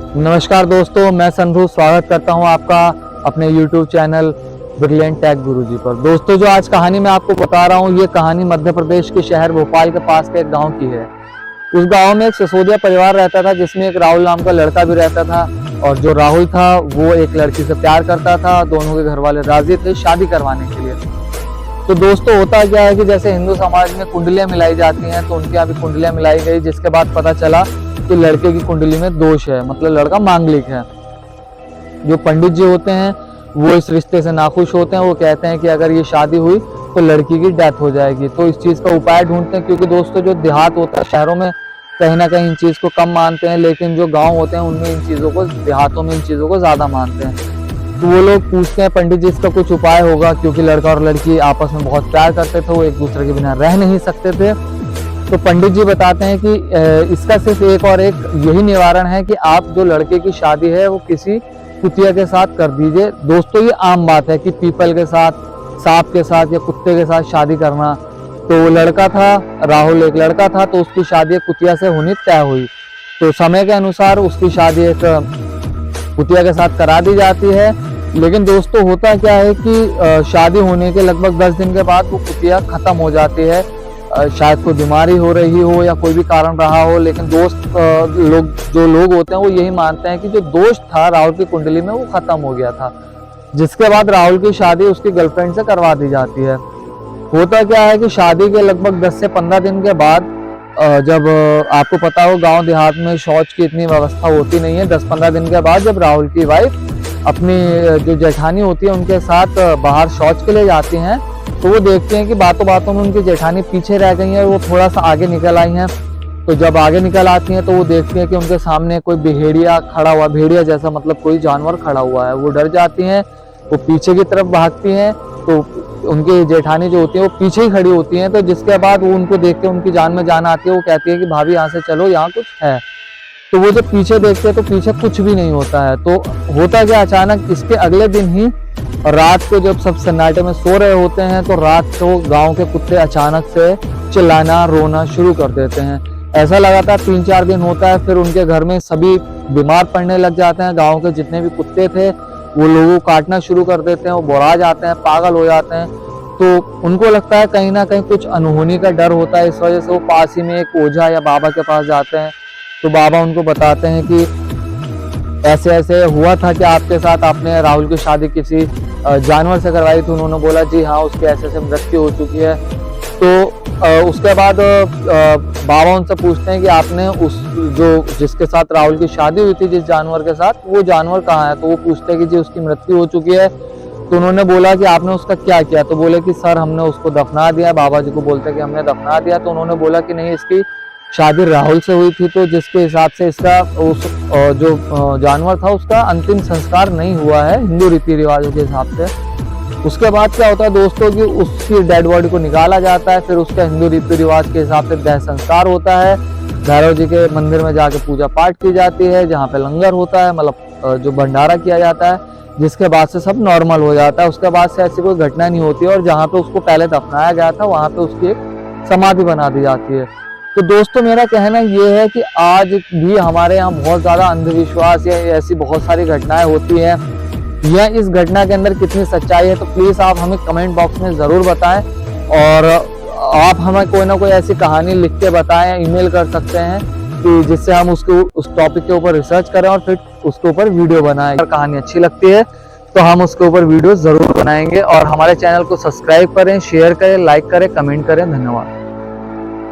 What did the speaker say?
नमस्कार दोस्तों, मैं संधू स्वागत करता हूं आपका अपने YouTube चैनल ब्रिलियंट टेक गुरुजी पर। दोस्तों, जो आज कहानी मैं आपको बता रहा हूं, ये कहानी मध्य प्रदेश के शहर भोपाल के पास के एक गांव की है। उस गांव में एक सिसोदिया परिवार रहता था, जिसमें एक राहुल नाम का लड़का भी रहता था। और जो राहुल था वो एक लड़की से प्यार करता था। दोनों के घर वाले राजी थे शादी करवाने के लिए। तो दोस्तों, होता क्या है कि जैसे हिंदू समाज में कुंडलियां मिलाई जाती हैं, तो उनके यहाँ भी कुंडलियां मिलाई गई, जिसके बाद पता चला कि लड़के की कुंडली में दोष है, मतलब लड़का मांगलिक है। जो पंडित जी होते हैं वो इस रिश्ते से नाखुश होते हैं। वो कहते हैं कि अगर ये शादी हुई तो लड़की की डेथ हो जाएगी। तो इस चीज का उपाय ढूंढते हैं, क्योंकि दोस्तों जो देहात होता है, शहरों में कहीं ना कहीं इन चीज को कम मानते हैं, लेकिन जो गाँव होते हैं उनमें इन चीजों को, देहातों में इन चीजों को ज्यादा मानते हैं। तो वो लोग पूछते हैं पंडित जी, इसका कुछ उपाय होगा, क्योंकि लड़का और लड़की आपस में बहुत प्यार करते थे, वो एक दूसरे के बिना रह नहीं सकते थे। तो पंडित जी बताते हैं कि इसका सिर्फ एक और एक यही निवारण है कि आप जो लड़के की शादी है वो किसी कुतिया के साथ कर दीजिए। दोस्तों, ये आम बात है कि पीपल के साथ, सांप के साथ या कुत्ते के साथ शादी करना। तो वो लड़का था, राहुल एक लड़का था, तो उसकी शादी एक कुतिया से होनी तय हुई। तो समय के अनुसार उसकी शादी एक कुतिया के साथ करा दी जाती है। लेकिन दोस्तों, होता क्या है कि शादी होने के लगभग 10 दिन के बाद वो कुतिया खत्म हो जाती है। शायद कोई बीमारी हो रही हो या कोई भी कारण रहा हो, लेकिन जो लोग होते हैं वो यही मानते हैं कि जो दोष था राहुल की कुंडली में वो खत्म हो गया था। जिसके बाद राहुल की शादी उसकी गर्लफ्रेंड से करवा दी जाती है। होता क्या है कि शादी के लगभग 10 से 15 दिन के बाद, जब आपको पता हो गांव देहात में शौच की इतनी व्यवस्था होती नहीं है, 10-15 दिन के बाद जब राहुल की वाइफ अपनी जो जेठानी होती है उनके साथ बाहर शौच के लिए जाती हैं, तो वो देखते हैं कि बातों बातों में उनकी जेठानी पीछे रह गई है और वो थोड़ा सा आगे निकल आई हैं। तो जब आगे निकल आती हैं तो वो देखती हैं कि उनके सामने कोई भेड़िया खड़ा हुआ, भेड़िया जैसा मतलब कोई जानवर खड़ा हुआ है। वो डर जाती हैं, वो पीछे की तरफ भागती हैं। तो उनकी जेठानी जो होती है वो पीछे ही खड़ी होती हैं। तो जिसके बाद वो उनको देख के उनकी जान में जान आती है। वो कहती है कि भाभी यहाँ से चलो, यहाँ कुछ है। तो वो जब पीछे देखते हैं तो पीछे कुछ भी नहीं होता है। तो होता क्या, अचानक इसके अगले दिन ही रात को जब सब सन्नाटे में सो रहे होते हैं, तो रात को गांव के कुत्ते अचानक से चिल्लाना रोना शुरू कर देते हैं। ऐसा लगातार 3-4 दिन होता है। फिर उनके घर में सभी बीमार पड़ने लग जाते हैं। गांव के जितने भी कुत्ते थे वो लोगों को काटना शुरू कर देते हैं, वो बुरा जाते हैं, पागल हो जाते हैं। तो उनको लगता है कहीं ना कहीं कुछ अनहोनी का डर होता है। इस वजह से वो पास ही में एक ओझा या बाबा के पास जाते हैं। तो बाबा उनको बताते हैं कि ऐसे ऐसे हुआ था कि आपके साथ, आपने राहुल की शादी किसी जानवर से करवाई थी। उन्होंने बोला जी हाँ, उसकी ऐसे ऐसे मृत्यु हो चुकी है। तो उसके बाद बाबा उनसे पूछते हैं कि आपने जिसके साथ राहुल की शादी हुई थी, जिस जानवर के साथ, वो जानवर कहाँ है। तो वो पूछते हैं कि जी उसकी मृत्यु हो चुकी है। तो उन्होंने बोला कि आपने उसका क्या किया। तो बोले कि सर हमने उसको दफना दिया। बाबा जी को बोलते हैं कि हमने दफना दिया। तो उन्होंने बोला कि नहीं, इसकी शादी राहुल से हुई थी, तो जिसके हिसाब से इसका उस जो जानवर था उसका अंतिम संस्कार नहीं हुआ है हिंदू रीति रिवाजों के हिसाब से। उसके बाद क्या होता है दोस्तों कि उसकी डेड बॉडी को निकाला जाता है। फिर उसका हिंदू रीति रिवाज के हिसाब से दाह संस्कार होता है। भैरव जी के मंदिर में जाके पूजा पाठ की जाती है, जहाँ पे लंगर होता है, मतलब जो भंडारा किया जाता है, जिसके बाद से सब नॉर्मल हो जाता है। उसके बाद से ऐसी कोई घटना नहीं होती है। और जहाँ पे उसको पहले दफनाया गया था वहाँ पे उसकी एक समाधि बना दी जाती है। तो दोस्तों, मेरा कहना ये है कि आज भी हमारे यहाँ बहुत ज़्यादा अंधविश्वास या ऐसी बहुत सारी घटनाएं होती हैं, या इस घटना के अंदर कितनी सच्चाई है, तो प्लीज़ आप हमें कमेंट बॉक्स में ज़रूर बताएं। और आप हमें कोई ना कोई ऐसी कहानी लिख के बताएं या ईमेल कर सकते हैं, कि जिससे हम उस टॉपिक के ऊपर रिसर्च करें और फिर उसके ऊपर वीडियो बनाएं। अगर कहानी अच्छी लगती है तो हम उसके ऊपर वीडियो ज़रूर बनाएंगे। और हमारे चैनल को सब्सक्राइब करें, शेयर करें, लाइक करें, कमेंट करें। धन्यवाद।